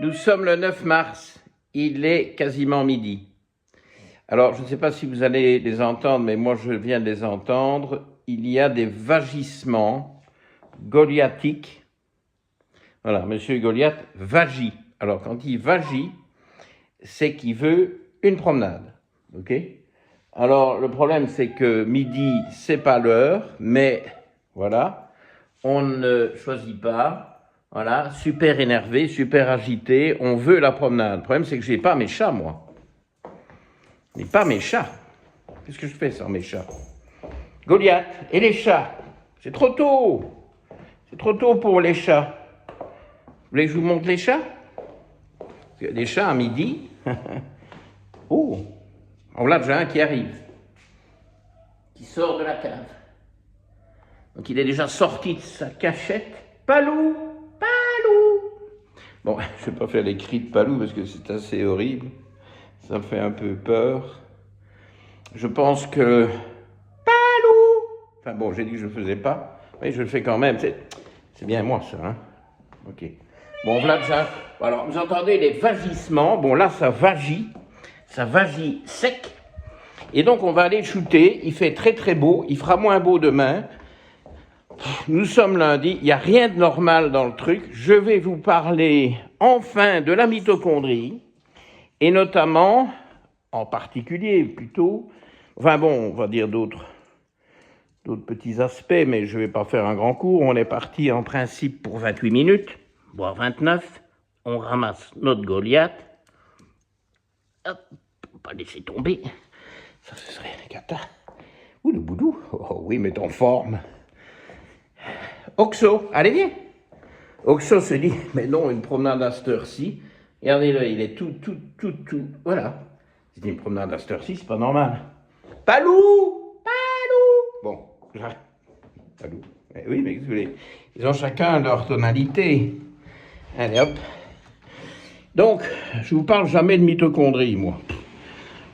Nous sommes le 9 mars, il est quasiment midi. Alors, je ne sais pas si vous allez les entendre, mais moi je viens de les entendre. Il y a des vagissements goliathiques. Voilà, monsieur Goliath vagit. Alors, quand il vagit, c'est qu'il veut une promenade. Ok ? Alors, le problème, c'est que midi, c'est pas l'heure, mais voilà, on ne choisit pas. Voilà, super énervé, super agité, on veut la promenade. Le problème, c'est que j'ai pas mes chats, moi. Je n'ai pas mes chats. Qu'est-ce que je fais sans mes chats? Goliath et les chats. C'est trop tôt. C'est trop tôt pour les chats. Vous voulez que je vous montre les chats? Parce qu'il y a des chats à midi. Oh, voilà déjà un qui arrive. Qui sort de la cave. Donc il est déjà sorti de sa cachette. Palou, Palou. Bon, je ne vais pas faire les cris de Palou parce que c'est assez horrible. Ça me fait un peu peur. Je pense que... Palou. Enfin bon, j'ai dit que je ne le faisais pas, mais je le fais quand même. C'est bien moi ça, hein? Ok. Bon, voilà déjà. Alors, vous entendez les vagissements. Bon, là, ça vagit sec. Et donc, on va aller shooter. Il fait très très beau. Il fera moins beau demain. Nous sommes lundi. Il n'y a rien de normal dans le truc. Je vais vous parler enfin de la mitochondrie. Et notamment, en particulier plutôt, enfin bon, on va dire d'autres petits aspects, mais je ne vais pas faire un grand cours. On est parti en principe pour 28 minutes, voire 29. On ramasse notre Goliath. Hop, pas laisser tomber. Ça, ce serait la cata. Ouh, le boudou. Oh oui, mais en forme. Oxo, allez, viens. Oxo se dit, mais non, une promenade à cette heure-ci. Regardez-le, il est tout. Voilà. C'est une promenade à cette heure-ci, c'est pas normal. Palou. Bon, j'arrête. Palou. Oui, mais vous voulez. Ils ont chacun leur tonalité. Allez, hop. Donc, je vous parle jamais de mitochondrie, moi.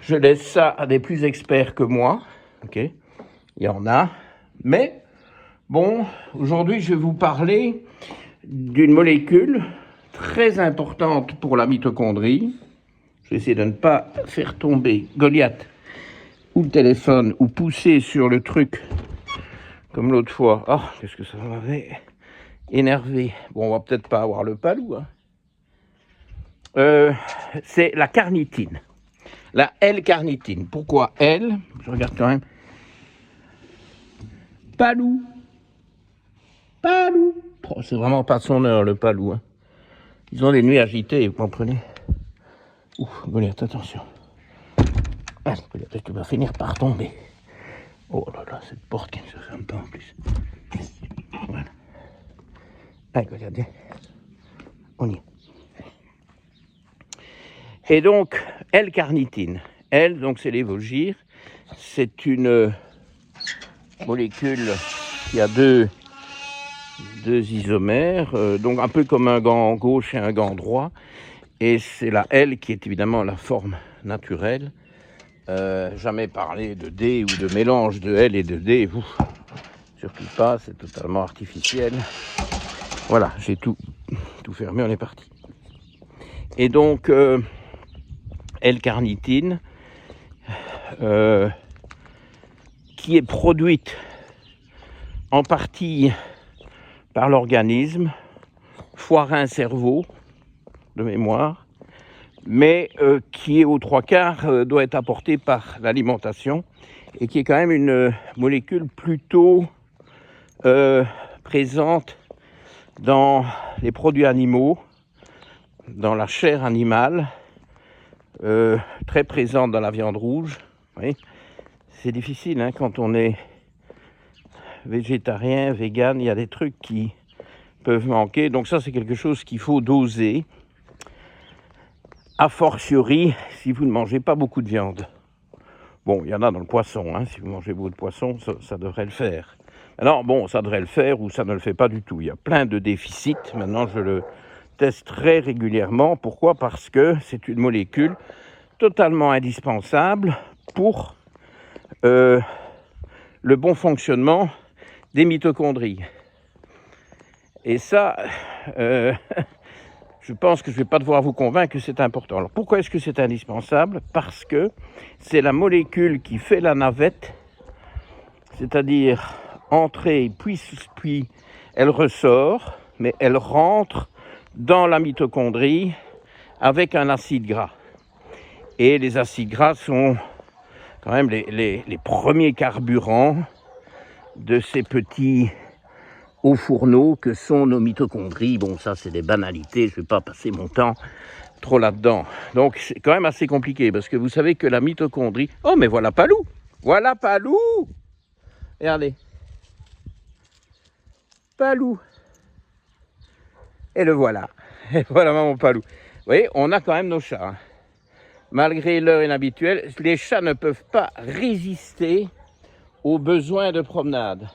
Je laisse ça à des plus experts que moi. Ok. Il y en a. Mais, bon, aujourd'hui, je vais vous parler d'une molécule très importante pour la mitochondrie. Je vais essayer de ne pas faire tomber Goliath ou le téléphone ou pousser sur le truc comme l'autre fois. Oh, qu'est-ce que ça m'avait énervé. Bon, on va peut-être pas avoir le palou. Hein. C'est la carnitine. La L-carnitine. Pourquoi L? Je regarde quand même. Palou. Oh, c'est vraiment pas de son heure, le palou. Hein. Ils ont des nuits agitées, vous comprenez? Ouf, Goliath, attention. Ah, Goliath, tu vas finir par tomber. Oh là là, cette porte qui ne se ferme pas en plus. Voilà. Allez, Goliath, viens. On y est. Et donc, L-carnitine. L, donc c'est l'évogir. C'est une molécule qui a deux isomères, donc un peu comme un gant gauche et un gant droit. Et c'est la L qui est évidemment la forme naturelle. Jamais parler de D ou de mélange de L et de D, vous, surtout pas, c'est totalement artificiel. Voilà, j'ai tout fermé, on est parti. Et donc, L-carnitine, qui est produite en partie par l'organisme, foie, rein, cerveau, de mémoire, mais qui est aux 3/4 doit être apportée par l'alimentation et qui est quand même une molécule plutôt présente dans les produits animaux, dans la chair animale, très présente dans la viande rouge. Oui. C'est difficile hein, quand on est végétarien, vegan, il y a des trucs qui peuvent manquer. Donc ça, c'est quelque chose qu'il faut doser. A fortiori, si vous ne mangez pas beaucoup de viande. Bon, il y en a dans le poisson. Hein. Si vous mangez beaucoup de poisson, ça devrait le faire. Alors, bon, ça devrait le faire ou ça ne le fait pas du tout. Il y a plein de déficits. Maintenant, je le teste très régulièrement. Pourquoi? Parce que c'est une molécule totalement indispensable pour le bon fonctionnement des mitochondries. Et ça, je je pense que je ne vais pas devoir vous convaincre que c'est important. Alors pourquoi est-ce que c'est indispensable? Parce que c'est la molécule qui fait la navette, c'est-à-dire entrer, puis elle ressort, mais elle rentre dans la mitochondrie avec un acide gras. Et les acides gras sont quand même les premiers carburants de ces petits hauts fourneaux que sont nos mitochondries. Bon, ça, c'est des banalités, je ne vais pas passer mon temps trop là-dedans. Donc, c'est quand même assez compliqué, parce que vous savez que la mitochondrie... Oh, mais voilà Palou! Voilà Palou! Regardez. Palou. Et le voilà. Et voilà mon Palou. Vous voyez, on a quand même nos chats. Hein. Malgré l'heure inhabituelle, les chats ne peuvent pas résister aux besoins de promenade.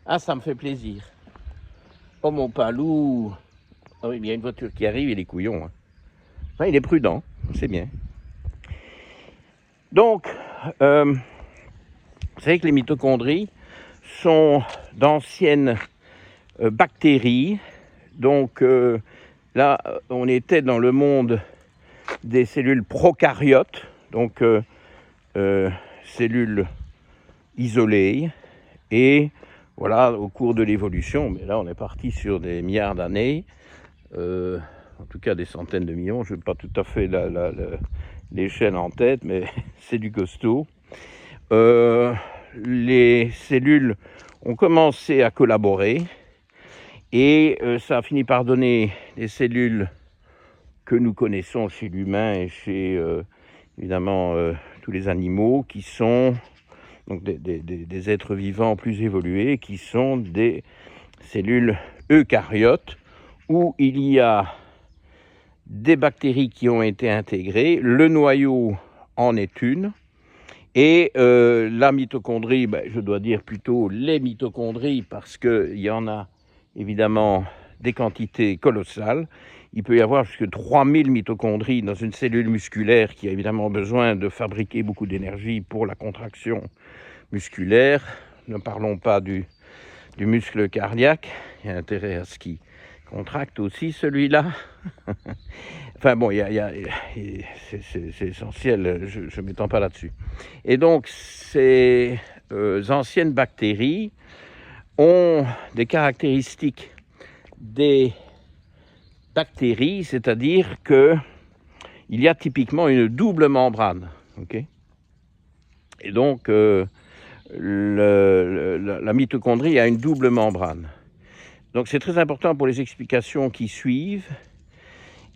Ah, ça me fait plaisir. Oh mon Palou. Oh, il y a une voiture qui arrive, il est couillon. Hein. Enfin, il est prudent, c'est bien. Donc, vous savez que les mitochondries sont d'anciennes bactéries. Donc là, on était dans le monde des cellules prokaryotes, donc cellules isolées. Et voilà, au cours de l'évolution, mais là on est parti sur des milliards d'années, en tout cas des centaines de millions, je n'ai pas tout à fait l'échelle en tête, mais c'est du costaud. Les cellules ont commencé à collaborer et ça a fini par donner des cellules que nous connaissons chez l'humain et chez évidemment tous les animaux, qui sont donc des êtres vivants plus évolués, qui sont des cellules eucaryotes, où il y a des bactéries qui ont été intégrées, le noyau en est une, et la mitochondrie, je dois dire plutôt les mitochondries, parce qu'il y en a évidemment des quantités colossales. Il peut y avoir jusqu'à 3000 mitochondries dans une cellule musculaire qui a évidemment besoin de fabriquer beaucoup d'énergie pour la contraction musculaire. Ne parlons pas du muscle cardiaque. Il y a intérêt à ce qu'il contracte aussi, celui-là. Enfin bon, c'est essentiel, je ne m'étends pas là-dessus. Et donc, ces anciennes bactéries ont des caractéristiques des bactéries, c'est-à-dire qu'il y a typiquement une double membrane. Okay, et donc, la mitochondrie a une double membrane. Donc, c'est très important pour les explications qui suivent.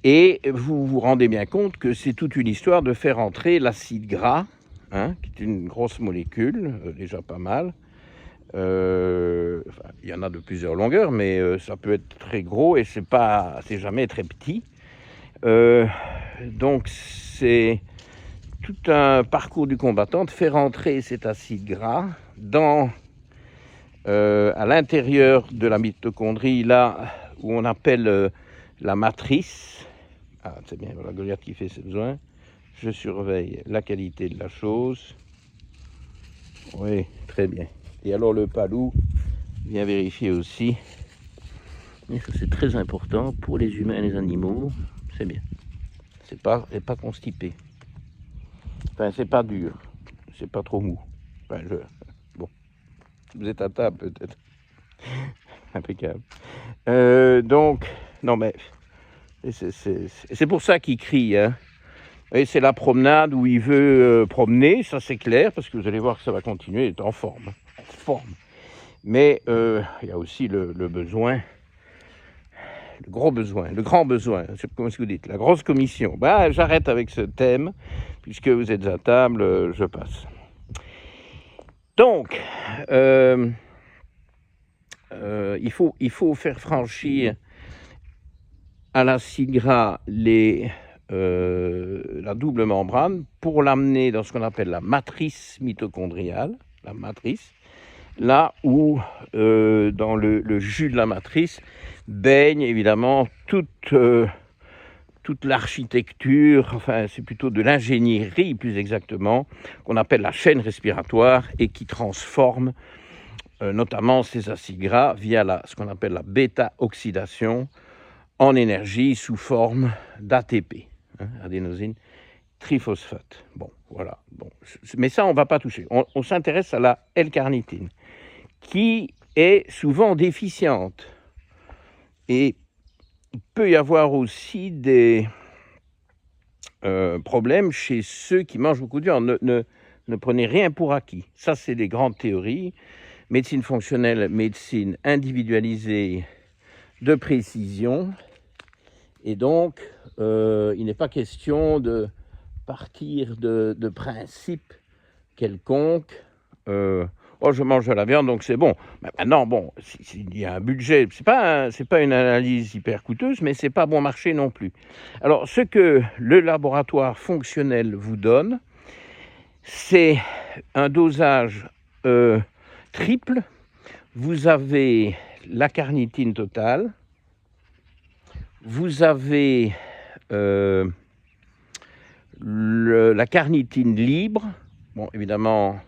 Et vous vous rendez bien compte que c'est toute une histoire de faire entrer l'acide gras, hein, qui est une grosse molécule, déjà pas mal. Il y en a de plusieurs longueurs, mais ça peut être très gros et c'est jamais très petit. Donc c'est tout un parcours du combattant de faire entrer cet acide gras à l'intérieur de la mitochondrie, là où on appelle la matrice. Ah, c'est bien, voilà Goliath qui fait ses besoins. Je surveille la qualité de la chose. Oui, très bien. Et alors le Palou vient vérifier aussi. Et ça c'est très important pour les humains et les animaux. C'est bien. C'est pas constipé. Enfin, c'est pas dur. C'est pas trop mou. Enfin, bon. Vous êtes à table peut-être. Impeccable. Donc, non mais, c'est pour ça qu'il crie. Hein. Et c'est la promenade où il veut promener, ça c'est clair, parce que vous allez voir que ça va continuer, il est en forme. Mais il y a aussi le besoin, le grand besoin, comment est-ce que vous dites, la grosse commission. J'arrête avec ce thème, puisque vous êtes à table, je passe. Donc, il faut faire franchir à l'acide gras la double membrane pour l'amener dans ce qu'on appelle la matrice mitochondriale, la matrice, là où dans le jus de la matrice baigne évidemment toute l'architecture, enfin c'est plutôt de l'ingénierie plus exactement, qu'on appelle la chaîne respiratoire et qui transforme notamment ces acides gras via ce qu'on appelle la bêta-oxydation en énergie sous forme d'ATP, adénosine triphosphate. Bon, voilà. Bon. Mais ça, on ne va pas toucher. On s'intéresse à la L-carnitine, qui est souvent déficiente. Et il peut y avoir aussi des problèmes chez ceux qui mangent beaucoup de viande. Ne prenez rien pour acquis. Ça, c'est des grandes théories. Médecine fonctionnelle, médecine individualisée de précision. Et donc, il n'est pas question de partir de principes quelconques. Oh, je mange de la viande, donc c'est bon. Maintenant, bon, il y a un budget. C'est pas une analyse hyper coûteuse, mais c'est pas bon marché non plus. Alors, ce que le laboratoire fonctionnel vous donne, c'est un dosage triple. Vous avez la carnitine totale, vous avez la carnitine libre. Bon, évidemment,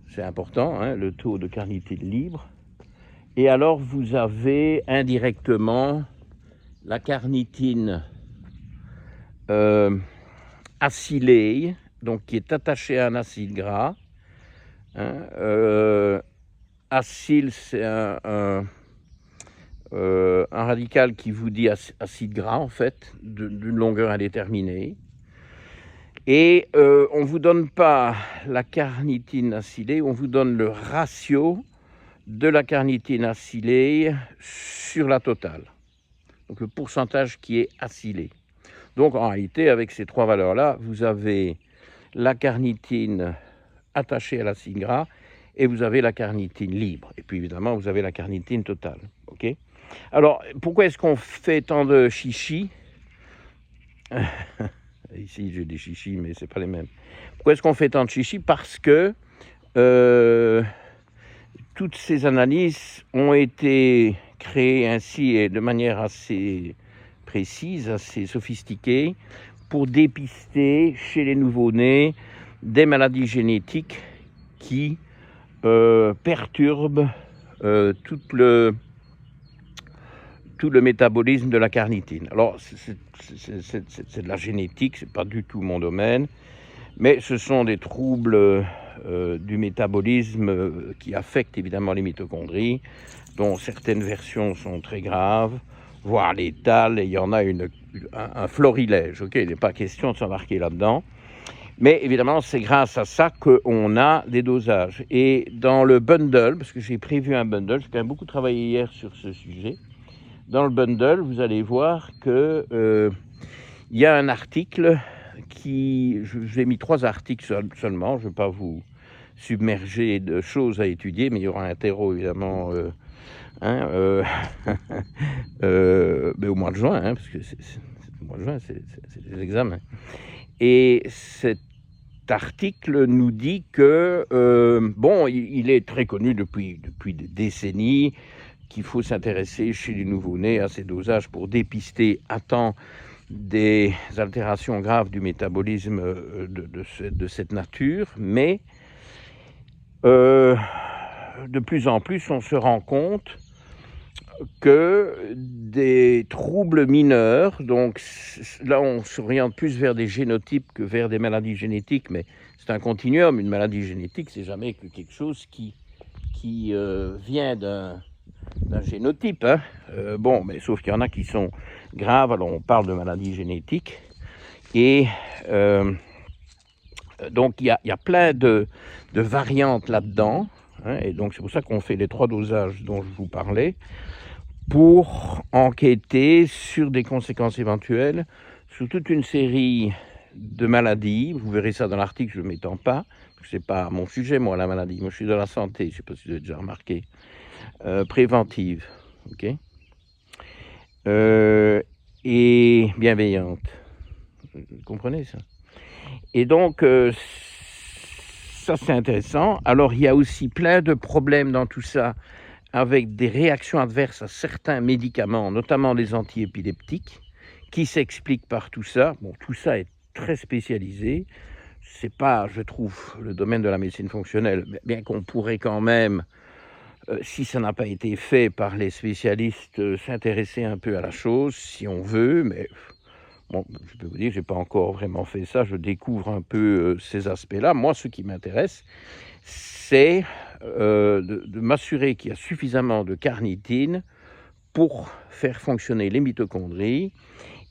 c'est important, hein, le taux de carnitine libre. Et alors, vous avez indirectement la carnitine acylée, donc qui est attachée à un acide gras. Acyle, c'est un radical qui vous dit acide gras, en fait, d'une longueur indéterminée. Et on ne vous donne pas la carnitine acylée, on vous donne le ratio de la carnitine acylée sur la totale. Donc le pourcentage qui est acylé. Donc en réalité, avec ces trois valeurs-là, vous avez la carnitine attachée à l'acide gras et vous avez la carnitine libre. Et puis évidemment, vous avez la carnitine totale. Okay ? Alors, pourquoi est-ce qu'on fait tant de chichis ? Ici, j'ai des chichis, mais ce n'est pas les mêmes. Pourquoi est-ce qu'on fait tant de chichis ? Parce que toutes ces analyses ont été créées ainsi et de manière assez précise, assez sophistiquée, pour dépister chez les nouveau-nés des maladies génétiques qui perturbent tout le métabolisme de la carnitine. Alors, c'est de la génétique, c'est pas du tout mon domaine, mais ce sont des troubles du métabolisme qui affectent évidemment les mitochondries, dont certaines versions sont très graves, voire létales, et il y en a un florilège. Okay, il n'est pas question de s'embarquer là-dedans. Mais évidemment, c'est grâce à ça qu'on a des dosages. Et dans le bundle, parce que j'ai prévu un bundle, j'ai quand même beaucoup travaillé hier sur ce sujet, dans le bundle, vous allez voir que y a un article j'ai mis 3 articles seulement, je ne vais pas vous submerger de choses à étudier, mais il y aura un terreau évidemment mais au mois de juin, parce que c'est au mois de juin, c'est les examens. Et cet article nous dit que, bon, il est très connu depuis des décennies, qu'il faut s'intéresser chez les nouveau-nés à ces dosages pour dépister à temps des altérations graves du métabolisme de cette nature, mais de plus en plus on se rend compte que des troubles mineurs, donc là on s'oriente plus vers des génotypes que vers des maladies génétiques, mais c'est un continuum. Une maladie génétique, c'est jamais que quelque chose qui vient d'un génotype, hein. Bon, mais sauf qu'il y en a qui sont graves, alors on parle de maladies génétiques. Et donc il y a plein de variantes là-dedans, hein, et donc c'est pour ça qu'on fait les 3 dosages dont je vous parlais, pour enquêter sur des conséquences éventuelles sur toute une série de maladies. Vous verrez ça dans l'article, je ne m'étends pas, parce que ce n'est pas mon sujet, moi, la maladie. Moi, je suis dans la santé, je ne sais pas si vous avez déjà remarqué. Préventive, ok, et bienveillante. Vous comprenez ça? Et donc, ça c'est intéressant. Alors, il y a aussi plein de problèmes dans tout ça, avec des réactions adverses à certains médicaments, notamment les antiépileptiques, qui s'expliquent par tout ça. Bon, tout ça est très spécialisé. C'est pas, je trouve, le domaine de la médecine fonctionnelle, bien qu'on pourrait quand même si ça n'a pas été fait par les spécialistes, s'intéresser un peu à la chose, si on veut, mais bon, je peux vous dire que je n'ai pas encore vraiment fait ça, je découvre un peu ces aspects-là. Moi, ce qui m'intéresse, c'est de m'assurer qu'il y a suffisamment de carnitine pour faire fonctionner les mitochondries.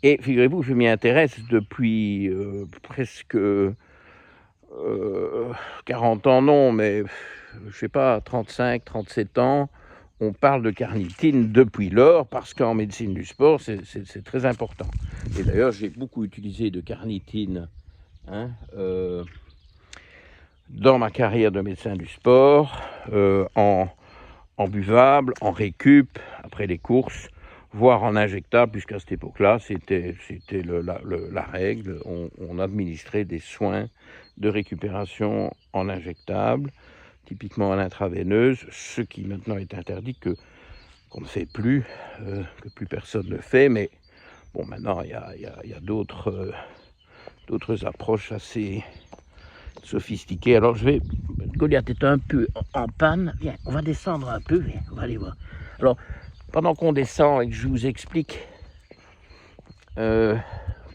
Et figurez-vous, je m'y intéresse depuis presque 40 ans, non, mais je sais pas, 35, 37 ans. On parle de carnitine depuis lors, parce qu'en médecine du sport, c'est très important. Et d'ailleurs, j'ai beaucoup utilisé de carnitine dans ma carrière de médecin du sport, en buvable, en récup, après les courses, voire en injectable, puisqu'à cette époque-là, c'était la règle. On administrait des soins de récupération en injectable, typiquement en intraveineuse, ce qui maintenant est interdit, qu'on ne fait plus, que plus personne ne fait, mais bon, maintenant, il y a d'autres approches assez sophistiquées. Alors, Goliath est un peu en panne. Viens, on va descendre un peu, viens, on va aller voir. Alors, pendant qu'on descend et que je vous explique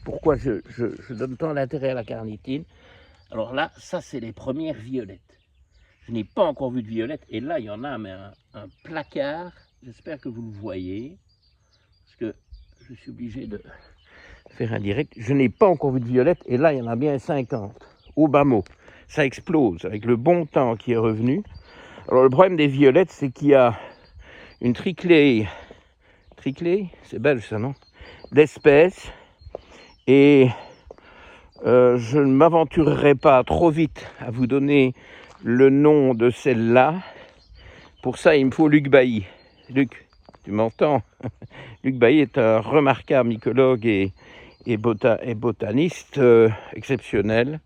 pourquoi je donne tant d'intérêt à la carnitine, alors là, ça, c'est les premières violettes. Je n'ai pas encore vu de violettes, et là, il y en a mais un placard. J'espère que vous le voyez, parce que je suis obligé de faire un direct. Je n'ai pas encore vu de violettes, et là, il y en a bien 50, au bas mot. Ça explose, avec le bon temps qui est revenu. Alors, le problème des violettes, c'est qu'il y a une triclée, c'est belge ça, non? D'espèces, et je ne m'aventurerai pas trop vite à vous donner le nom de celle-là. Pour ça, il me faut Luc Bailly. Luc, tu m'entends? Luc Bailly est un remarquable mycologue et botaniste exceptionnel.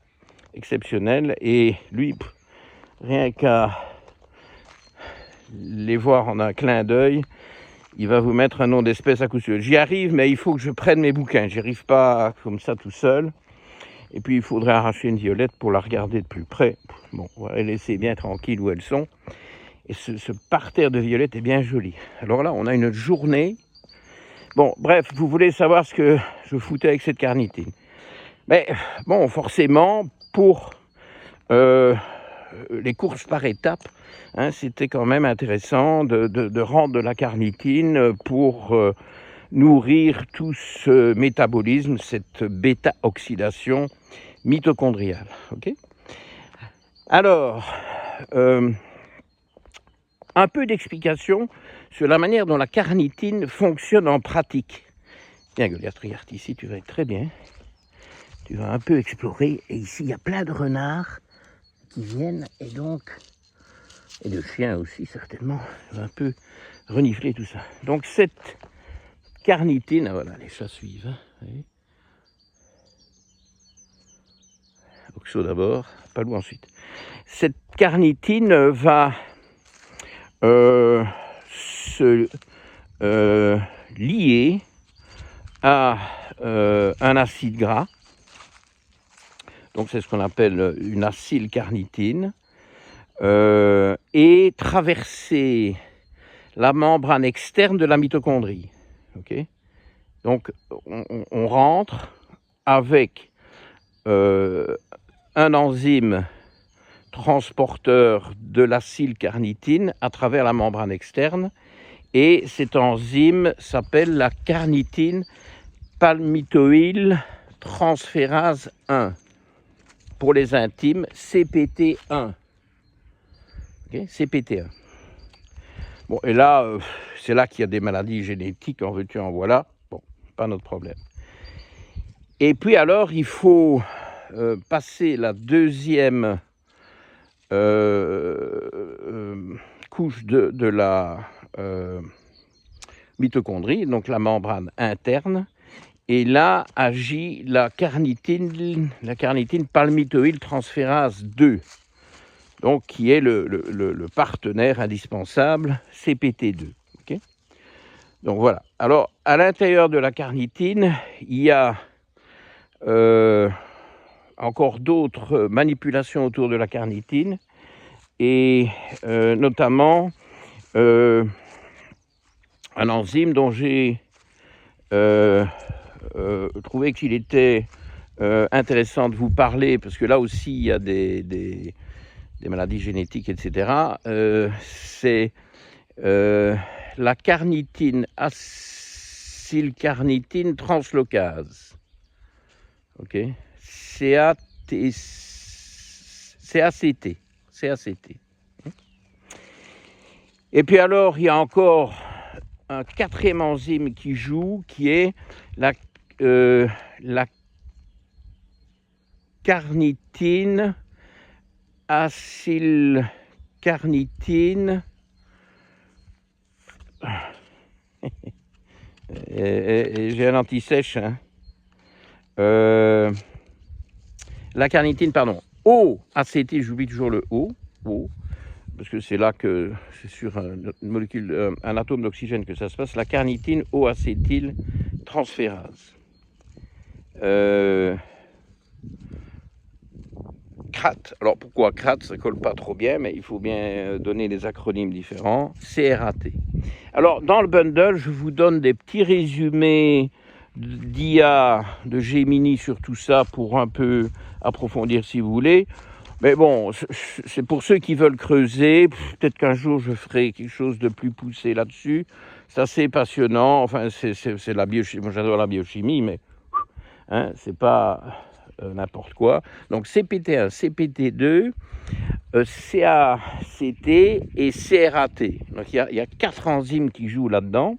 Et lui, rien qu'à les voir en un clin d'œil, il va vous mettre un nom d'espèce à coup sûr. J'y arrive, mais il faut que je prenne mes bouquins. J'y arrive pas comme ça tout seul. Et puis, il faudrait arracher une violette pour la regarder de plus près. Bon, on va les laisser bien tranquilles où elles sont. Et ce parterre de violettes est bien joli. Alors là, on a une journée. Bon, bref, vous voulez savoir ce que je foutais avec cette carnitine. Mais bon, forcément, pour les courses par étapes, c'était quand même intéressant de rendre de la carnitine pour nourrir tout ce métabolisme, cette bêta-oxydation mitochondriale. Okay, alors, un peu d'explication sur la manière dont la carnitine fonctionne en pratique. Bien, Goliath, regarde ici, tu vas être très bien. Tu vas un peu explorer. Et ici, il y a plein de renards qui viennent, et donc, et de chiens aussi, certainement. Je vais un peu renifler tout ça. Donc, cette carnitine, voilà, les chats suivent. Hein, Oxo d'abord, Palou ensuite. Cette carnitine va se lier à un acide gras. Donc c'est ce qu'on appelle une acylcarnitine, et traverser la membrane externe de la mitochondrie. Okay, donc on rentre avec un enzyme transporteur de l'acylcarnitine à travers la membrane externe, et cette enzyme s'appelle la carnitine palmitoyl transférase 1. Pour les intimes, CPT1. Okay, CPT1. Bon, et là, c'est là qu'il y a des maladies génétiques, en veux-tu, en voilà. Bon, pas notre problème. Et puis alors, il faut passer la deuxième couche de la mitochondrie, donc la membrane interne. Et là agit la carnitine palmitoyl transférase 2, donc qui est le partenaire indispensable CPT2. Okay, donc voilà. Alors, à l'intérieur de la carnitine, il y a encore d'autres manipulations autour de la carnitine, et notamment un enzyme dont j'ai trouvé qu'il était intéressant de vous parler, parce que là aussi il y a des maladies génétiques, etc. C'est la carnitine, acylcarnitine translocase. Ok, CACT. Et puis alors, il y a encore un quatrième enzyme qui joue, qui est la carnitine, acylcarnitine. J'ai un anti-sèche. Hein. La carnitine, pardon, OACT, j'oublie toujours le O, parce que c'est là que c'est sur une molécule, un atome d'oxygène que ça se passe, la carnitine O-acétyl transférase. CRAT. Alors pourquoi CRAT? Ça ne colle pas trop bien, mais il faut bien donner des acronymes différents. CRAT. Alors dans le bundle, je vous donne des petits résumés d'IA, de Gemini sur tout ça pour un peu approfondir si vous voulez. Mais bon, c'est pour ceux qui veulent creuser. Peut-être qu'un jour je ferai quelque chose de plus poussé là-dessus. C'est assez passionnant. Enfin, c'est la biochimie. Moi, j'adore la biochimie, mais hein, c'est pas n'importe quoi. Donc CPT1, CPT2, CACT et CRAT. Donc il y a 4 enzymes qui jouent là-dedans.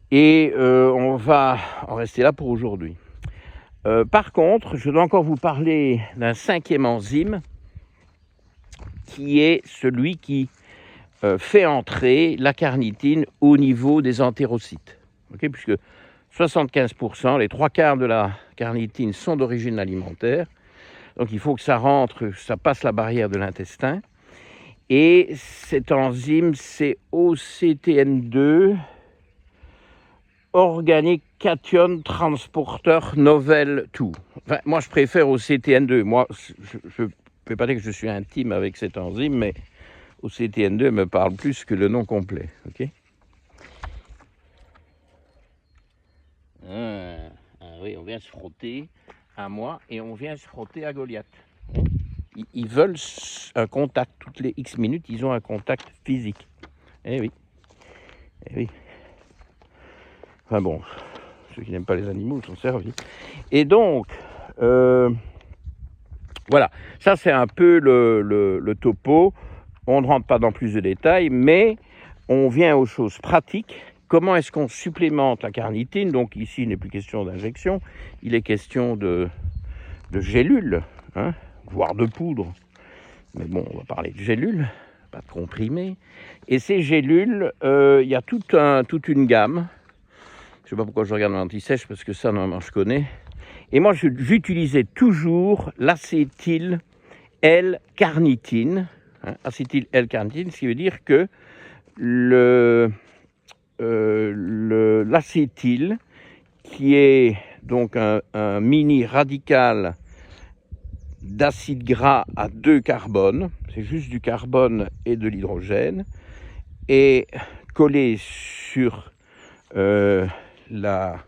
Et on va en rester là pour aujourd'hui. Par contre, je dois encore vous parler d'un 5e enzyme qui est celui qui fait entrer la carnitine au niveau des entérocytes. Okay, puisque 75%, les 3/4 de la carnitine sont d'origine alimentaire. Donc il faut que ça rentre, ça passe la barrière de l'intestin. Et cette enzyme, c'est OCTN2, Organic Cation Transporter Novel 2. Enfin, moi, je préfère OCTN2. Moi, je ne peux pas dire que je suis intime avec cette enzyme, mais OCTN2 me parle plus que le nom complet. Ok. Oui, on vient se frotter à moi et on vient se frotter à Goliath. Ils veulent un contact. Toutes les X minutes, ils ont un contact physique. Eh oui. Enfin bon, ceux qui n'aiment pas les animaux sont servis. Et donc, voilà, ça c'est un peu le topo. On ne rentre pas dans plus de détails, mais on vient aux choses pratiques. Comment est-ce qu'on supplémente la carnitine? Donc ici, il n'est plus question d'injection, il est question de gélules, hein, voire de poudre. Mais bon, on va parler de gélules, pas de comprimés. Et ces gélules, il y a toute une gamme. Je ne sais pas pourquoi je regarde mon anti-sèche, parce que ça, normalement, je connais. Et moi, j'utilisais toujours l'acétyl L-carnitine. Hein, acétyl L-carnitine, ce qui veut dire que l'acétyl, qui est donc un mini radical d'acide gras à 2 carbones, c'est juste du carbone et de l'hydrogène, est collé sur la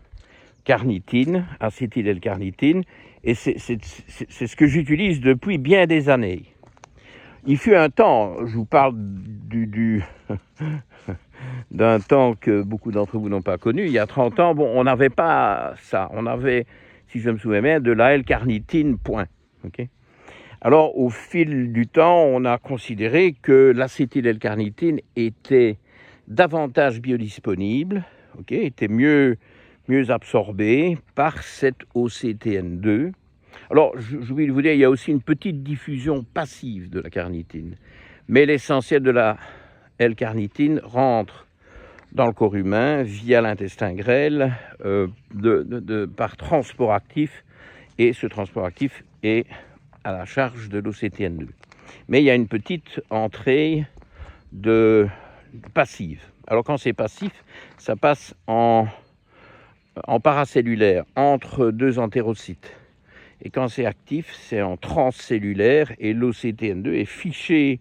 carnitine, acétyl L-carnitine, et c'est ce que j'utilise depuis bien des années. Il fut un temps, je vous parle d'un temps que beaucoup d'entre vous n'ont pas connu, il y a 30 ans, bon, on n'avait pas ça, on avait, si je me souviens bien, de la L-carnitine, point. Okay. Alors, au fil du temps, on a considéré que l'acétyl L-carnitine était davantage biodisponible, okay, était mieux absorbé par cette OCTN2. Alors, je voulais vous dire, il y a aussi une petite diffusion passive de la carnitine. Mais l'essentiel de la L-carnitine rentre dans le corps humain via l'intestin grêle par transport actif. Et ce transport actif est à la charge de l'OCTN2. Mais il y a une petite entrée passive. Alors quand c'est passif, ça passe en paracellulaire, entre 2 entérocytes. Et quand c'est actif, c'est en transcellulaire, et l'OCTN2 est fiché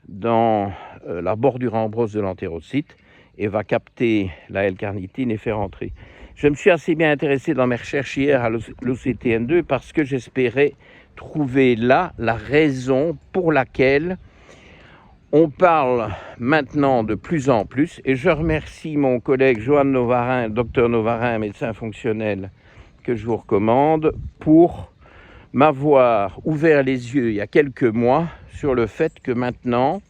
dans la bordure ambrose de l'entérocyte et va capter la L-carnitine et faire entrer. Je me suis assez bien intéressé dans mes recherches hier à l'OCTN2 parce que j'espérais trouver là la raison pour laquelle on parle maintenant de plus en plus, et je remercie mon collègue Johan Novarin, docteur Novarin, médecin fonctionnel, que je vous recommande, pour m'avoir ouvert les yeux il y a quelques mois sur le fait que maintenant,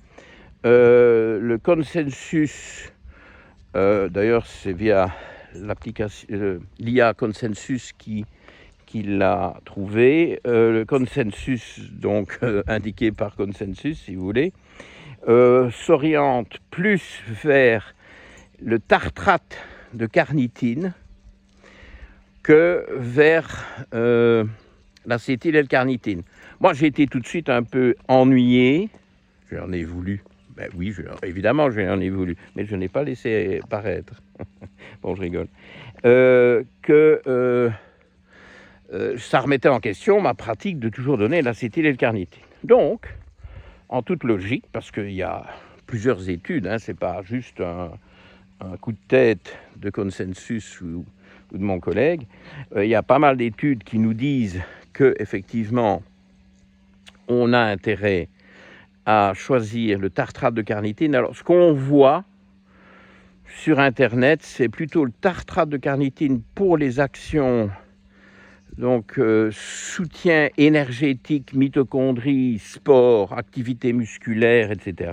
le consensus, d'ailleurs c'est via l'application l'IA Consensus qui l'a trouvé, le consensus donc indiqué par Consensus si vous voulez, s'oriente plus vers le tartrate de carnitine que vers l'acétyl-L-carnitine. Moi, j'ai été tout de suite un peu ennuyé. J'en ai voulu. Ben oui, évidemment, j'en ai voulu. Mais je n'ai pas laissé paraître. Bon, je rigole. Ça remettait en question ma pratique de toujours donner l'acétyl-L-carnitine. Donc, en toute logique, parce qu'il y a plusieurs études, hein, c'est pas juste un coup de tête de Consensus ou de mon collègue, il y a pas mal d'études qui nous disent que effectivement on a intérêt à choisir le tartrate de carnitine. Alors ce qu'on voit sur internet, c'est plutôt le tartrate de carnitine pour les actions, donc soutien énergétique, mitochondrie, sport, activité musculaire, etc.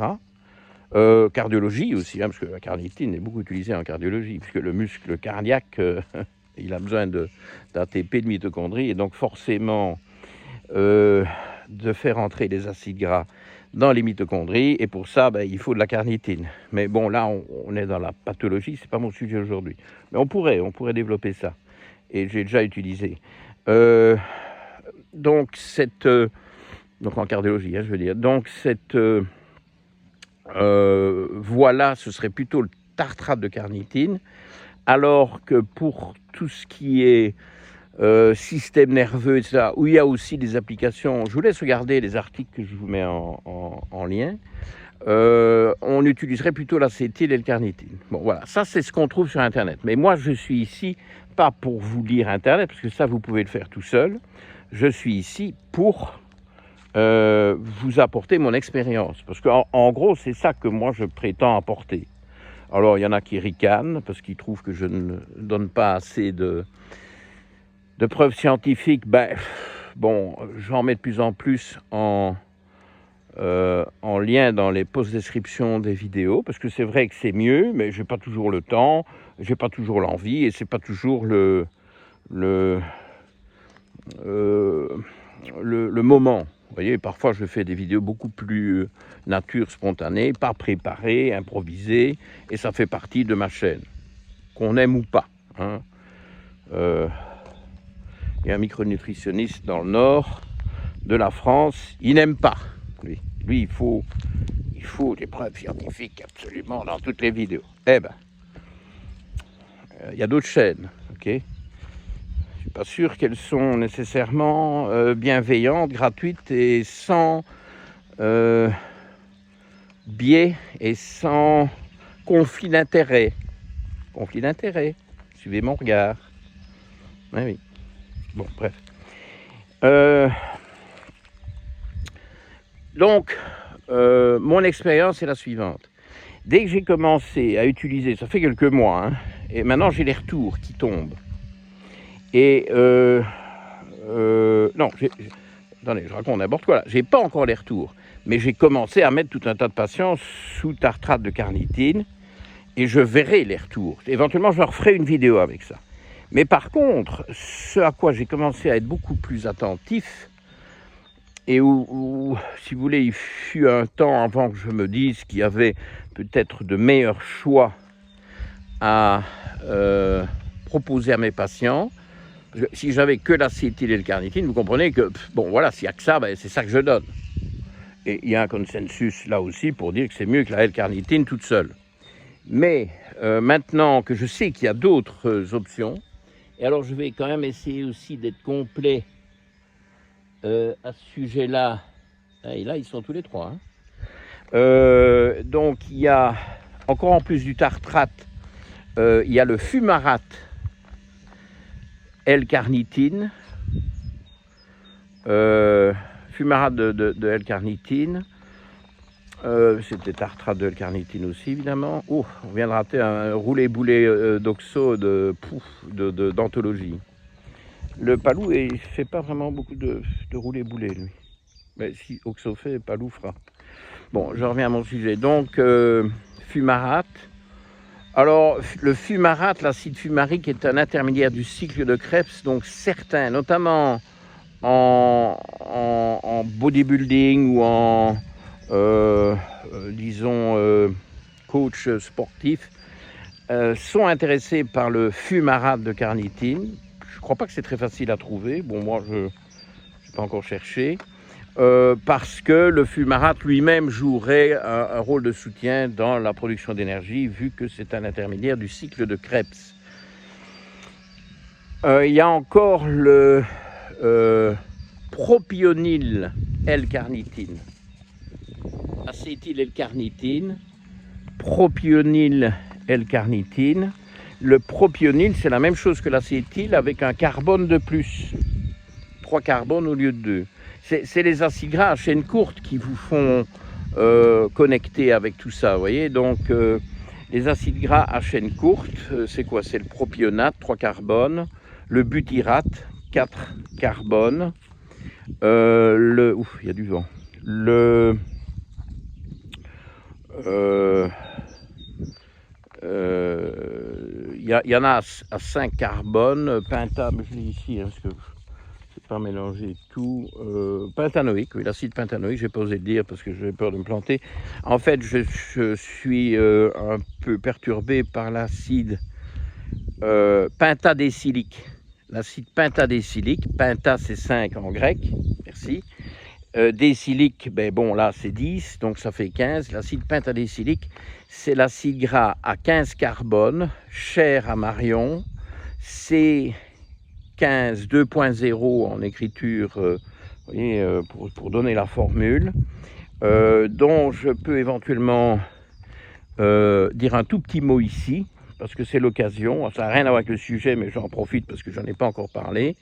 Cardiologie aussi, hein, parce que la carnitine est beaucoup utilisée en cardiologie, puisque le muscle cardiaque, il a besoin d'ATP, de mitochondrie, et donc forcément de faire entrer les acides gras dans les mitochondries, et pour ça, il faut de la carnitine. Mais bon, là, on est dans la pathologie, c'est pas mon sujet aujourd'hui. Mais on pourrait développer ça, et j'ai déjà utilisé. Donc en cardiologie, hein, je veux dire. Donc cette voilà, ce serait plutôt le tartrate de carnitine, alors que pour tout ce qui est système nerveux, etc., où il y a aussi des applications, je vous laisse regarder les articles que je vous mets en lien, on utiliserait plutôt l'acétyl-L-carnitine. Bon, voilà, ça c'est ce qu'on trouve sur Internet. Mais moi, je suis ici pas pour vous lire Internet, parce que ça, vous pouvez le faire tout seul. Je suis ici pour vous apporter mon expérience. Parce qu'en gros, c'est ça que moi, je prétends apporter. Alors, il y en a qui ricanent, parce qu'ils trouvent que je ne donne pas assez de preuves scientifiques. Bon, j'en mets de plus en plus en lien dans les post-descriptions des vidéos, parce que c'est vrai que c'est mieux, mais j'ai pas toujours le temps, j'ai pas toujours l'envie, et c'est pas toujours le moment. Vous voyez, parfois je fais des vidéos beaucoup plus nature, spontanée, pas préparées, improvisées, et ça fait partie de ma chaîne, qu'on aime ou pas. Hein. Il y a un micronutritionniste dans le nord de la France, il n'aime pas. Lui, il faut des preuves scientifiques absolument dans toutes les vidéos. Eh ben, il y a d'autres chaînes, ok ? Je ne suis pas sûr qu'elles sont nécessairement bienveillantes, gratuites et sans biais et sans conflit d'intérêt. Conflit d'intérêt, suivez mon regard. Oui. Bon, bref. Donc, mon expérience est la suivante. Dès que j'ai commencé à utiliser, ça fait quelques mois, hein, et maintenant j'ai les retours qui tombent. Et non, attendez, je raconte n'importe quoi là. J'ai pas encore les retours, mais j'ai commencé à mettre tout un tas de patients sous tartrate de carnitine, et je verrai les retours. Éventuellement, je leur ferai une vidéo avec ça. Mais par contre, ce à quoi j'ai commencé à être beaucoup plus attentif, et où, si vous voulez, il fut un temps avant que je me dise qu'il y avait peut-être de meilleurs choix à proposer à mes patients. Si j'avais que l'acétyl-L-carnitine, vous comprenez que, bon voilà, s'il n'y a que ça, c'est ça que je donne. Et il y a un consensus là aussi pour dire que c'est mieux que la L-carnitine toute seule. Mais maintenant que je sais qu'il y a d'autres options, et alors je vais quand même essayer aussi d'être complet à ce sujet-là. Et là, ils sont tous les trois. Hein. Donc il y a, encore en plus du tartrate, il y a le fumarate L-carnitine, fumarate de L-carnitine, c'était tartrate de L-carnitine aussi évidemment. Oh, on vient de rater un roulé-boulé d'oxo d'anthologie. Le palou, il fait pas vraiment beaucoup de roulé-boulé lui. Mais si Oxo fait, palou fera. Bon, je reviens à mon sujet. Donc, fumarate. Alors, le fumarate, l'acide fumarique, est un intermédiaire du cycle de Krebs. Donc, certains, notamment en bodybuilding ou en, disons, coach sportif, sont intéressés par le fumarate de carnitine. Je ne crois pas que c'est très facile à trouver. Bon, moi, je n'ai pas encore cherché. Parce que le fumarate lui-même jouerait un rôle de soutien dans la production d'énergie, vu que c'est un intermédiaire du cycle de Krebs. Il y a encore le propionyl L-carnitine. Acétyl L-carnitine, propionyl L-carnitine. Le propionyl, c'est la même chose que l'acétyl avec un carbone de plus. 3 carbones au lieu de 2. C'est les acides gras à chaîne courte qui vous font connecter avec tout ça, vous voyez. Donc, les acides gras à chaîne courte, c'est quoi? C'est le propionate, 3 carbones, le butyrate, 4 carbones, ouf, il y a du vent. Il y en a à 5 carbones, penta, mais je l'ai ici, hein, parce que pas mélanger tout. Pentanoïque, oui, l'acide pentanoïque, j'ai pas osé le dire parce que j'ai peur de me planter. En fait, je suis un peu perturbé par l'acide pentadécylique. L'acide pentadécylique, penta c'est 5 en grec, merci. Décylique, ben bon là c'est 10, donc ça fait 15. L'acide pentadécylique, c'est l'acide gras à 15 carbones, cher à Marion, c'est 15 2.0 en écriture, vous voyez, pour donner la formule, dont je peux éventuellement dire un tout petit mot ici, parce que c'est l'occasion. Ça n'a rien à voir avec le sujet, mais j'en profite parce que j'en ai pas encore parlé.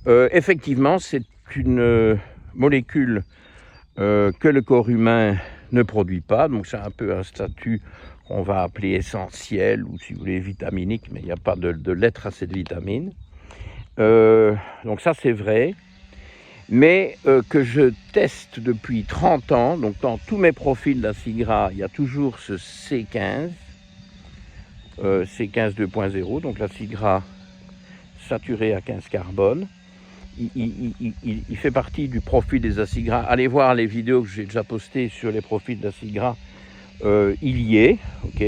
Effectivement, c'est une molécule que le corps humain ne produit pas, donc c'est un peu un statut qu'on va appeler essentiel, ou si vous voulez vitaminique, mais il n'y a pas de lettre à cette vitamine. Donc ça c'est vrai, mais que je teste depuis 30 ans, donc dans tous mes profils d'acide gras, il y a toujours ce C15, C15 2.0, donc l'acide gras saturé à 15 carbone. Il fait partie du profil des acides gras. Allez voir les vidéos que j'ai déjà postées sur les profils d'acides gras, il y est, ok.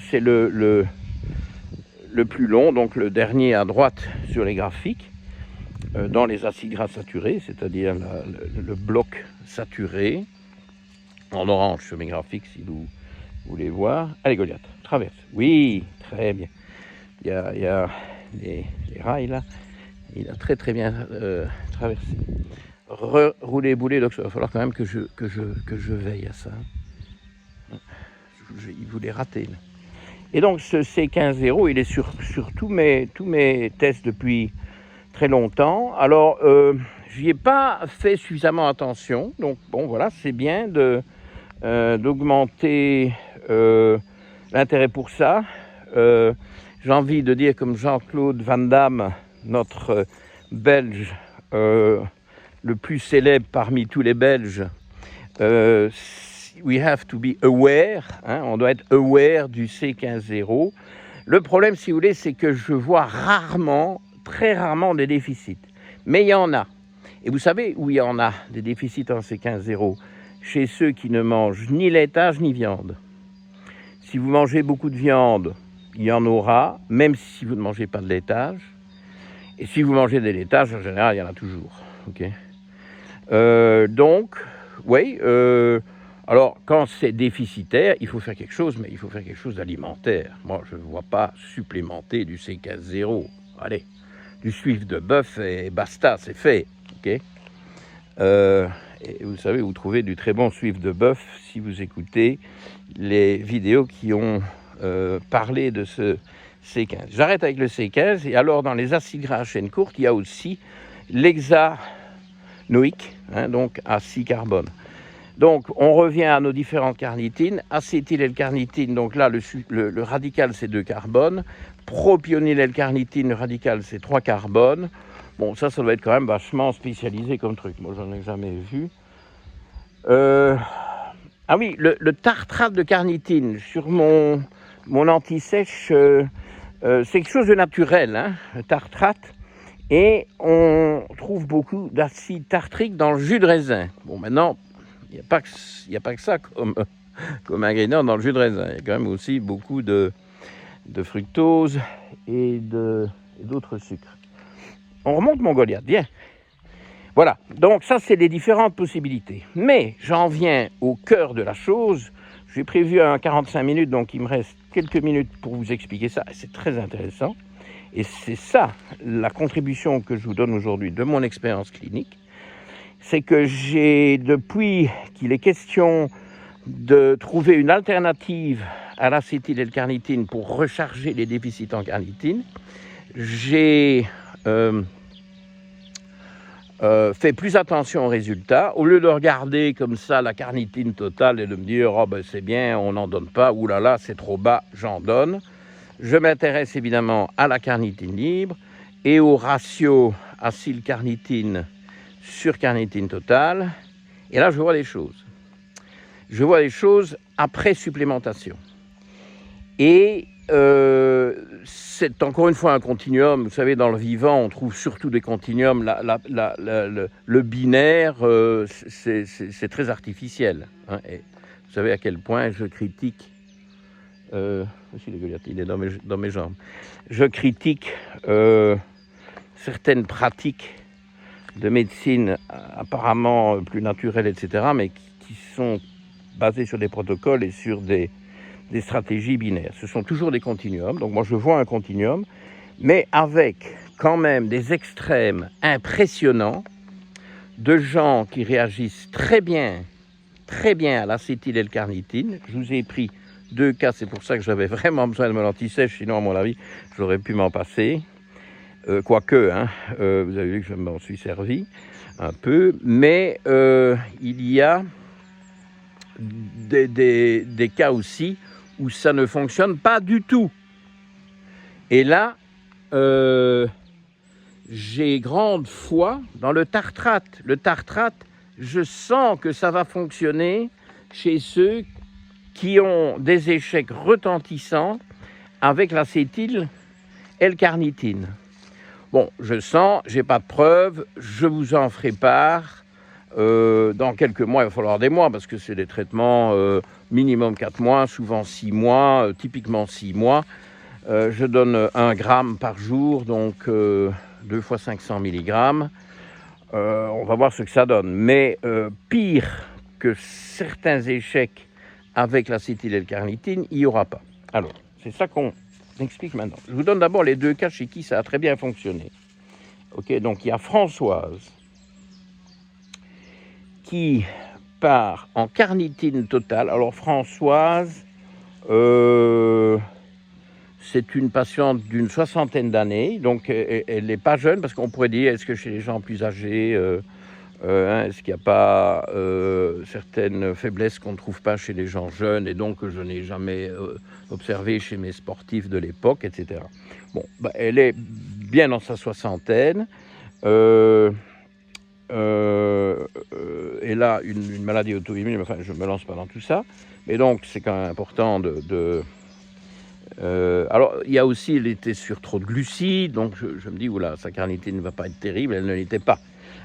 C'est le plus long, donc le dernier à droite sur les graphiques, dans les acides gras saturés, c'est-à-dire le bloc saturé, en orange sur mes graphiques si vous voulez voir. Allez Goliath, traverse. Oui, très bien. Il y a les rails là, il a très bien traversé. Rouler bouler, donc il va falloir quand même que je veille à ça. Il voulait rater là. Et donc ce C15-0, il est sur tous mes tests depuis très longtemps. Alors, je n'y ai pas fait suffisamment attention. Donc, bon, voilà, c'est bien d'augmenter l'intérêt pour ça. J'ai envie de dire, comme Jean-Claude Van Damme, notre Belge, le plus célèbre parmi tous les Belges, we have to be aware, hein, on doit être aware du C15-0. Le problème, si vous voulez, c'est que je vois rarement, très rarement des déficits. Mais il y en a. Et vous savez où il y en a des déficits en C15-0? Chez ceux qui ne mangent ni laitage ni viande. Si vous mangez beaucoup de viande, il y en aura, même si vous ne mangez pas de laitage. Et si vous mangez des laitages, en général, il y en a toujours. Okay, donc, oui, alors, quand c'est déficitaire, il faut faire quelque chose, mais il faut faire quelque chose d'alimentaire. Moi, je ne vois pas supplémenter du C15-0. Allez, du suif de bœuf et basta, c'est fait. Okay, Et vous savez, vous trouvez du très bon suif de bœuf si vous écoutez les vidéos qui ont parlé de ce C15. J'arrête avec le C15 et alors dans les acides gras à chaîne courte, il y a aussi l'hexanoïque, donc à 6 carbone. Donc on revient à nos différentes carnitines. Acétyl-L-carnitine, donc là le radical c'est 2 carbones. Propionyl-L-carnitine, le radical c'est 3 carbones. Bon, ça doit être quand même vachement spécialisé comme truc. Moi, j'en ai jamais vu. Ah oui, le tartrate de carnitine sur mon anti-sèche, c'est quelque chose de naturel, hein, le tartrate. Et on trouve beaucoup d'acide tartrique dans le jus de raisin. Bon, maintenant, il n'y a pas que ça comme ingrédient dans le jus de raisin. Il y a quand même aussi beaucoup de fructose et d'autres sucres. On remonte mon Goliath, bien. Voilà, donc ça c'est les différentes possibilités. Mais j'en viens au cœur de la chose. J'ai prévu un 45 minutes, donc il me reste quelques minutes pour vous expliquer ça. C'est très intéressant. Et c'est ça la contribution que je vous donne aujourd'hui de mon expérience clinique. C'est que depuis qu'il est question de trouver une alternative à l'acétyl-L-carnitine pour recharger les déficits en carnitine, j'ai fait plus attention aux résultats. Au lieu de regarder comme ça la carnitine totale et de me dire « oh ben c'est bien, on n'en donne pas, oulala, c'est trop bas, j'en donne », je m'intéresse évidemment à la carnitine libre et au ratio acyle-carnitine sur carnitine totale. Et là, je vois les choses. Je vois les choses après supplémentation. Et c'est encore une fois un continuum. Vous savez, dans le vivant, on trouve surtout des continuums. Le binaire, c'est très artificiel. Hein. Et vous savez à quel point je critique... aussi, le Goliath, il est dans mes jambes. Je critique certaines pratiques de médecine apparemment plus naturelles, etc., mais qui sont basées sur des protocoles et sur des stratégies binaires. Ce sont toujours des continuums. Donc moi, je vois un continuum, mais avec quand même des extrêmes impressionnants de gens qui réagissent très bien à l'acétyl-L-carnitine. Je vous ai pris 2 cas, c'est pour ça que j'avais vraiment besoin de mon anti-sèche, sinon à mon avis, j'aurais pu m'en passer. Quoique, hein, vous avez vu que je m'en suis servi un peu, mais il y a des cas aussi où ça ne fonctionne pas du tout. Et là, j'ai grande foi dans le tartrate. Le tartrate, je sens que ça va fonctionner chez ceux qui ont des échecs retentissants avec l'acétyl-L-carnitine. Bon, je sens, j'ai pas de preuves, je vous en ferai part. Dans quelques mois, il va falloir des mois, parce que c'est des traitements minimum 4 mois, souvent 6 mois, typiquement 6 mois. Je donne 1 gramme par jour, donc 2 fois 500 mg. On va voir ce que ça donne. Mais pire que certains échecs avec l'acétyl-L-carnitine, il n'y aura pas. Alors, c'est ça qu'on explique maintenant. Je vous donne d'abord les 2 cas chez qui ça a très bien fonctionné. Ok, donc il y a Françoise qui part en carnitine totale. Alors Françoise, c'est une patiente d'une 60aine d'années, donc elle n'est pas jeune, parce qu'on pourrait dire, est-ce que chez les gens plus âgés, est-ce qu'il n'y a pas certaines faiblesses qu'on ne trouve pas chez les gens jeunes et donc que je n'ai jamais observé chez mes sportifs de l'époque, etc. Bon, bah, elle est bien dans sa 60aine. Elle a une maladie auto-immune, enfin je ne me lance pas dans tout ça, mais donc c'est quand même important alors il y a aussi, elle était sur trop de glucides, donc je me dis, oula, sa carnitine ne va pas être terrible, elle ne l'était pas.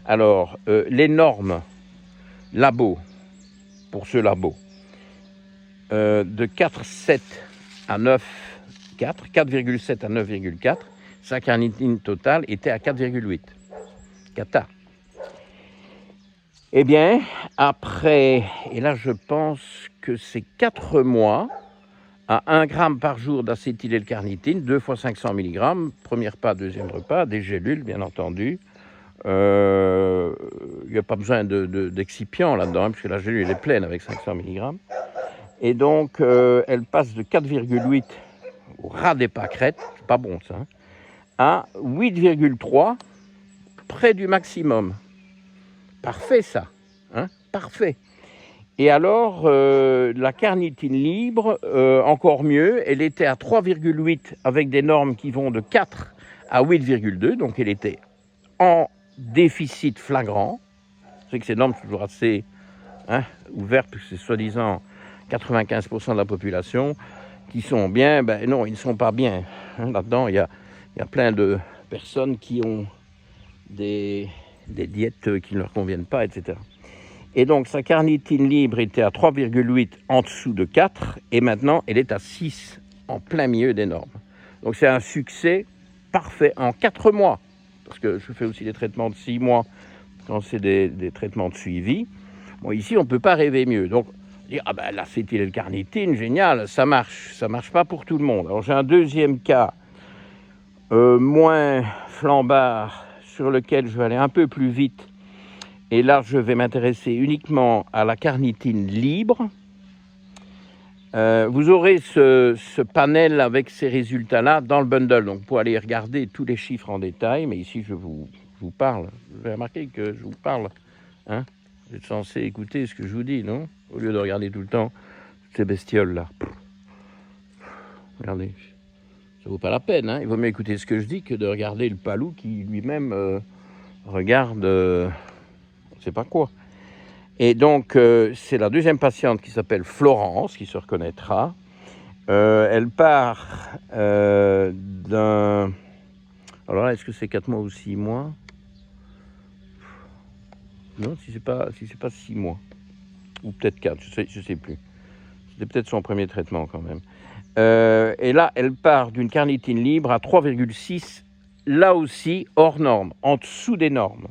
Alors, les normes labo, pour ce labo, de 4,7 à 9,4, 4,7 à 9,4, sa carnitine totale était à 4,8. Cata. Eh bien, après, et là je pense que c'est 4 mois, à 1 gramme par jour d'acétyl-L-carnitine, 2 fois 500 mg, premier repas, deuxième repas, des gélules bien entendu, Il n'y a pas besoin d'excipient là-dedans, hein, puisque la gélule est pleine avec 500 mg. Et donc, elle passe de 4,8 au ras des pâquerettes, c'est pas bon ça, hein, à 8,3, près du maximum. Parfait ça, hein, parfait. Et alors, la carnitine libre, encore mieux, elle était à 3,8 avec des normes qui vont de 4 à 8,2, donc elle était en déficit flagrant. C'est que ces normes sont toujours assez ouvertes, puisque c'est soi-disant 95% de la population qui sont bien. Ben non, ils ne sont pas bien. Hein, là-dedans, il y a plein de personnes qui ont des diètes qui ne leur conviennent pas, etc. Et donc, sa carnitine libre était à 3,8 en dessous de 4, et maintenant, elle est à 6, en plein milieu des normes. Donc, c'est un succès parfait en 4 mois, parce que je fais aussi des traitements de 6 mois, quand c'est des traitements de suivi. Bon, ici, on ne peut pas rêver mieux. Donc, dire, ah ben, l'acétylcarnitine, génial, ça marche pas pour tout le monde. Alors, j'ai un deuxième cas, moins flambard, sur lequel je vais aller un peu plus vite. Et là, je vais m'intéresser uniquement à la carnitine libre. Vous aurez ce panel avec ces résultats-là dans le bundle. Donc, pour aller regarder tous les chiffres en détail. Mais ici, je vous parle. Vous avez remarqué que je vous parle. Hein, vous êtes censé écouter ce que je vous dis, non? Au lieu de regarder tout le temps ces bestioles-là. Regardez. Ça vaut pas la peine. Hein. Il vaut mieux écouter ce que je dis que de regarder le palou qui lui-même regarde... je ne sais pas quoi. Et donc, c'est la deuxième patiente qui s'appelle Florence, qui se reconnaîtra. Elle part d'un... Alors là, est-ce que c'est 4 mois ou 6 mois? Non, si c'est pas 6 mois. Ou peut-être 4, je sais plus. C'était peut-être son premier traitement quand même. Et là, elle part d'une carnitine libre à 3,6, là aussi hors norme, en dessous des normes.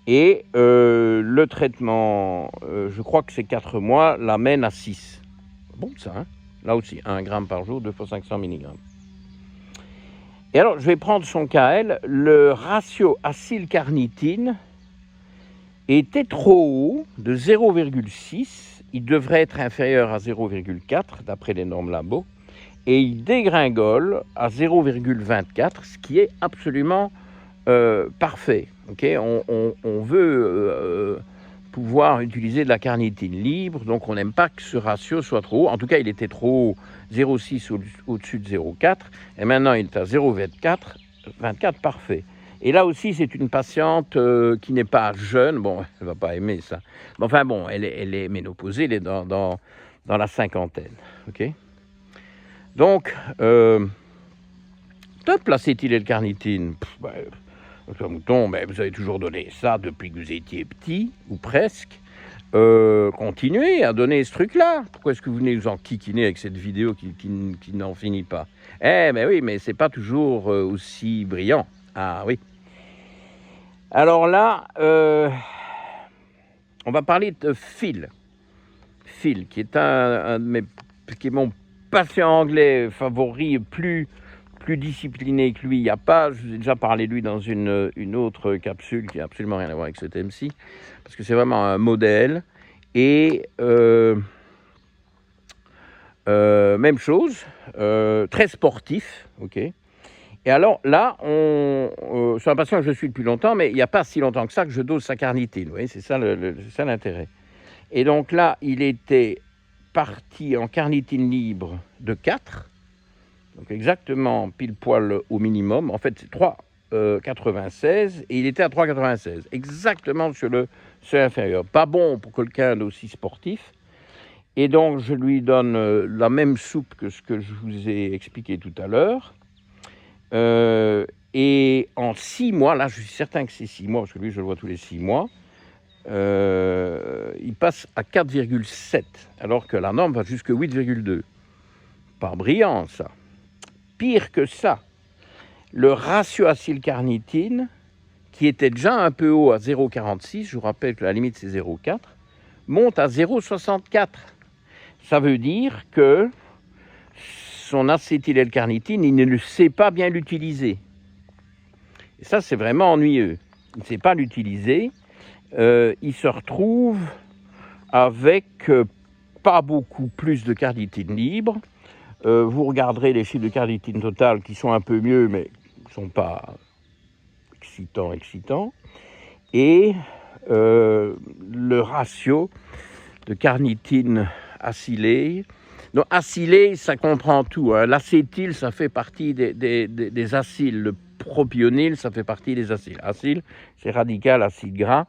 Et le traitement, je crois que c'est 4 mois, l'amène à 6. Bon, ça, hein, là aussi, 1 gramme par jour, 2 fois 500 mg. Et alors, je vais prendre son cas, elle. Le ratio acylcarnitine était trop haut, de 0,6. Il devrait être inférieur à 0,4, d'après les normes labo. Et il dégringole à 0,24, ce qui est absolument parfait. Okay, on veut pouvoir utiliser de la carnitine libre, donc on n'aime pas que ce ratio soit trop haut. En tout cas, il était trop haut, 0,6 au-dessus de 0,4, et maintenant il est à 0,24, 24, parfait. Et là aussi, c'est une patiente qui n'est pas jeune, bon, elle ne va pas aimer ça, mais enfin bon, elle est ménopausée, elle est dans la cinquantaine, ok. Donc, top l'acétylcarnitine. Mouton, mais vous avez toujours donné ça depuis que vous étiez petit, ou presque. Continuez à donner ce truc-là. Pourquoi est-ce que vous venez nous enquiquiner avec cette vidéo qui n'en finit pas? Mais oui, mais c'est pas toujours aussi brillant. Ah oui. Alors là, on va parler de Phil. Phil, qui est qui est mon patient anglais favori, plus discipliné que lui, il n'y a pas. Je vous ai déjà parlé de lui dans une autre capsule qui n'a absolument rien à voir avec cet MC, parce que c'est vraiment un modèle. Et même chose, très sportif, ok. Et alors là, c'est un patient que je suis depuis longtemps, mais il n'y a pas si longtemps que ça que je dose sa carnitine. Vous voyez, c'est ça l'intérêt. Et donc là, il était parti en carnitine libre de 4. Donc exactement pile poil au minimum. En fait, c'est 3,96 et il était à 3,96. Exactement sur le seuil inférieur. Pas bon pour quelqu'un d'aussi sportif. Et donc, je lui donne la même soupe que ce que je vous ai expliqué tout à l'heure. Et en 6 mois, là, je suis certain que c'est 6 mois, parce que lui, je le vois tous les 6 mois, il passe à 4,7, alors que la norme va jusqu'à 8,2. Pas brillant, ça. Pire que ça, le ratio acylcarnitine, qui était déjà un peu haut à 0,46, je vous rappelle que la limite c'est 0,4, monte à 0,64. Ça veut dire que son acétylcarnitine, il ne sait pas bien l'utiliser. Et ça, c'est vraiment ennuyeux. ne sait pas l'utiliser, il se retrouve avec pas beaucoup plus de carnitine libre. Vous regarderez les chiffres de carnitine totale qui sont un peu mieux, mais qui ne sont pas excitants. Et le ratio de carnitine acylée. Donc acylée, ça comprend tout. Hein. L'acétyl, ça fait partie des acyles. Le propionyle, ça fait partie des acyles. Acyle, c'est radical acide gras.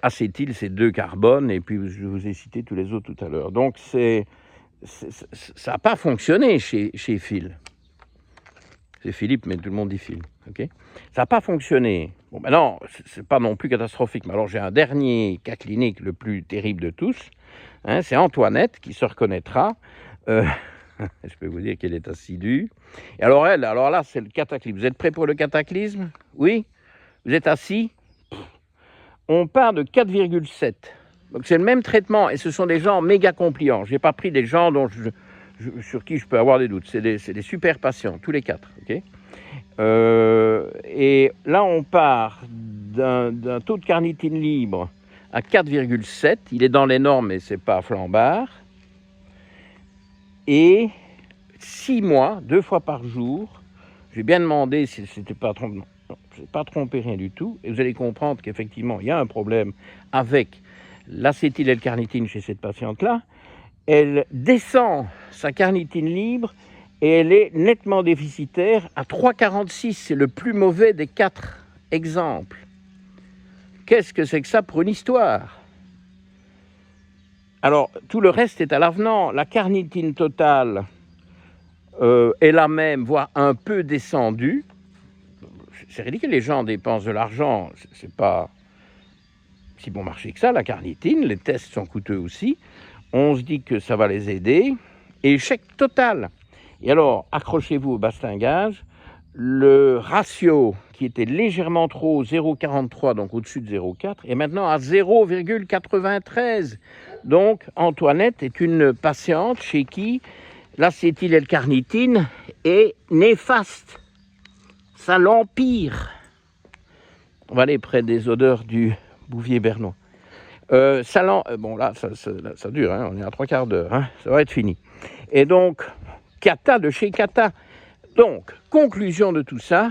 Acétyl, c'est 2 carbones. Et puis, je vous ai cité tous les autres tout à l'heure. Donc, ça n'a pas fonctionné chez Phil. C'est Philippe, mais tout le monde dit Phil. Okay, ça n'a pas fonctionné. Bon, maintenant, ce n'est pas non plus catastrophique. Mais alors, j'ai un dernier cas clinique, le plus terrible de tous. Hein, c'est Antoinette qui se reconnaîtra. Je peux vous dire qu'elle est assidue. Et alors, alors là, c'est le cataclysme. Vous êtes prêts pour le cataclysme? Oui? Vous êtes assis? On part de 4,7. Donc, c'est le même traitement. Et ce sont des gens méga compliants. Je n'ai pas pris des gens sur qui je peux avoir des doutes. C'est des super patients, tous les 4. Okay, et là, on part d'un taux de carnitine libre à 4,7. Il est dans les normes, mais ce n'est pas flambard. Et 6 mois, 2 fois par jour, j'ai bien demandé si c'était pas trompé. Non, je n'ai pas trompé rien du tout. Et vous allez comprendre qu'effectivement, il y a un problème avec l'acétyl-L-carnitine chez cette patiente-là. Elle descend sa carnitine libre et elle est nettement déficitaire à 3,46. C'est le plus mauvais des 4 exemples. Qu'est-ce que c'est que ça pour une histoire? Alors, tout le reste est à l'avenant. La carnitine totale est la même, voire un peu descendue. C'est ridicule, les gens dépensent de l'argent. C'est pas si bon marché que ça, la carnitine. Les tests sont coûteux aussi. On se dit que ça va les aider. Et échec total. Et alors, accrochez-vous au bastingage. Le ratio qui était légèrement trop, 0,43, donc au-dessus de 0,4, est maintenant à 0,93. Donc, Antoinette est une patiente chez qui l'acétyl-L-carnitine est néfaste. Ça l'empire. On va aller près des odeurs du Bouvier bernois. Bon, là, ça dure, hein, on est à 3/4 d'heure, hein, ça va être fini. Et donc, Cata de chez Cata. Donc, conclusion de tout ça,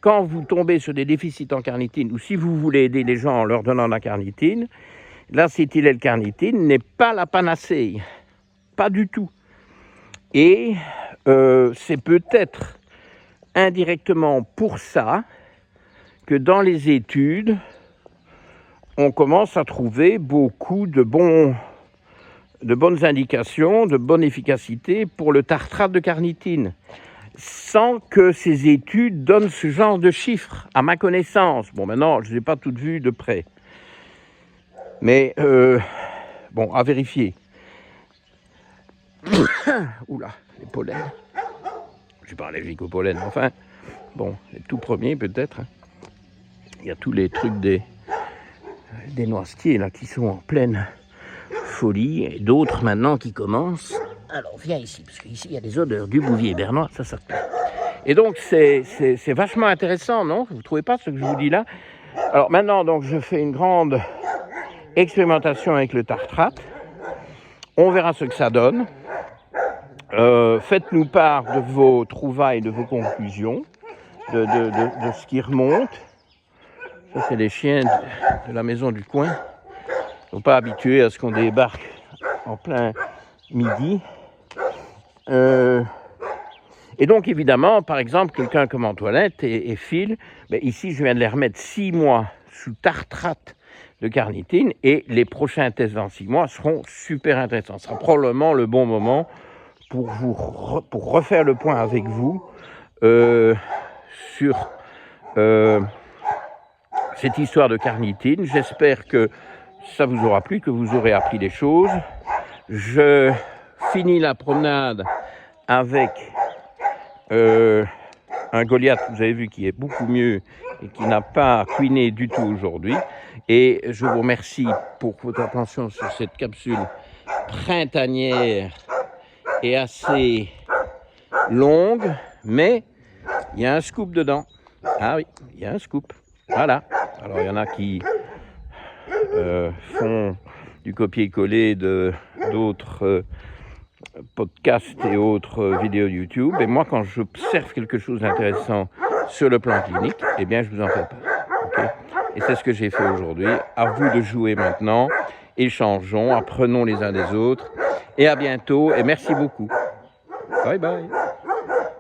quand vous tombez sur des déficits en carnitine, ou si vous voulez aider les gens en leur donnant la carnitine, l'acétyl-L-carnitine n'est pas la panacée. Pas du tout. Et c'est peut-être indirectement pour ça que dans les études, on commence à trouver beaucoup de bonnes indications, de bonne efficacité pour le tartrate de carnitine, sans que ces études donnent ce genre de chiffres, à ma connaissance. Bon, maintenant, je ne les ai pas toutes vues de près. Mais, bon, à vérifier. Oula, les pollens. Je ne suis pas allergique au pollen, enfin. Bon, les tout premiers, peut-être. Il y a tous les trucs des noisetiers, là, qui sont en pleine folie, et d'autres, maintenant, qui commencent. Alors, viens ici, parce qu'ici, il y a des odeurs du Bouvier bernois, ça te plaît. Et donc, c'est vachement intéressant, non? Vous ne trouvez pas ce que je vous dis là? Alors, maintenant, donc, je fais une grande expérimentation avec le tartrate. On verra ce que ça donne. Faites-nous part de vos trouvailles, de vos conclusions, de ce qui remonte. Ça, c'est les chiens de la maison du coin. Ils ne sont pas habitués à ce qu'on débarque en plein midi. Et donc, évidemment, par exemple, quelqu'un comme Antoinette et Phil, ici, je viens de les remettre 6 mois sous tartrate de carnitine, et les prochains tests dans 6 mois seront super intéressants. Ce sera probablement le bon moment pour refaire le point avec vous sur cette histoire de carnitine. J'espère que ça vous aura plu, que vous aurez appris des choses. Je finis la promenade avec un Goliath, vous avez vu, qui est beaucoup mieux et qui n'a pas couiné du tout aujourd'hui. Et je vous remercie pour votre attention sur cette capsule printanière et assez longue, mais il y a un scoop dedans. Ah oui, il y a un scoop. Voilà. Alors, il y en a qui font du copier-coller d'autres podcasts et autres vidéos YouTube. Et moi, quand j'observe quelque chose d'intéressant sur le plan clinique, eh bien, je vous en fais part. Okay, et c'est ce que j'ai fait aujourd'hui. À vous de jouer maintenant. Échangeons, apprenons les uns des autres. Et à bientôt. Et merci beaucoup. Bye bye.